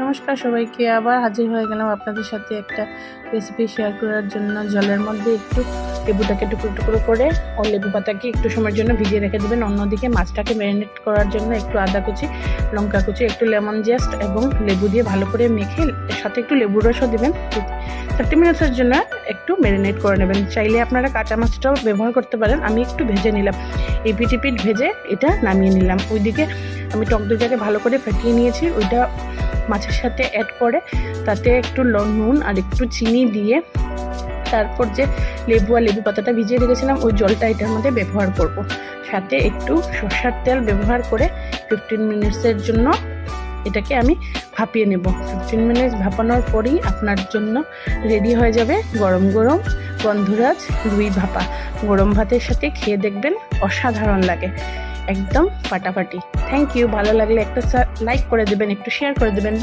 নমস্কার সবাইকে, আবার হাজির হয়ে গেলাম আপনাদের সাথে একটা রেসিপি শেয়ার করার জন্য। জলের মধ্যে একটু লেবুটাকে টুকরো টুকরো করে ও লেবু পাতাকে একটু সময়ের জন্য ভিজিয়ে রেখে দেবেন। অন্যদিকে মাছটাকে ম্যারিনেট করার জন্য একটু আদা কুচি, লঙ্কা কুচি, একটু লেমন জেস্ট এবং লেবু দিয়ে ভালো করে মেখে এর সাথে একটু লেবুর রসও দেবেন। 30 মিনিটের জন্য একটু ম্যারিনেট করে নেবেন। চাইলে আপনারা কাঁচা মাছটাও ব্যবহার করতে পারেন। আমি একটু ভেজে নিলাম, এই পিট ভেজে এটা নামিয়ে নিলাম। ওইদিকে আমি টক দইটাকে ভালো করে ফেটিয়ে নিয়েছি, ওইটা মাছের সাথে অ্যাড করে তাতে একটু নুন আর একটু চিনি দিয়ে তারপর যে লেবু আর লেবু পাতাটা ভিজিয়ে রেখেছিলাম ওই জলটা এটার মধ্যে ব্যবহার করব। সাথে একটু সরষের তেল ব্যবহার করে 15 মিনিটসের জন্য এটাকে আমি ভাপিয়ে নেব। 15 মিনিট ভাপানোর পরেই আপনার জন্য রেডি হয়ে যাবে গরম গরম গন্ধরাজ রুই ভাপা। গরম ভাতের সাথে খেয়ে দেখবেন, অসাধারণ লাগে, একদম ফাটাফাটি। Thank you. ভালো লাগলে একটা লাইক করে দেবেন, একটু শেয়ার করে দেবেন।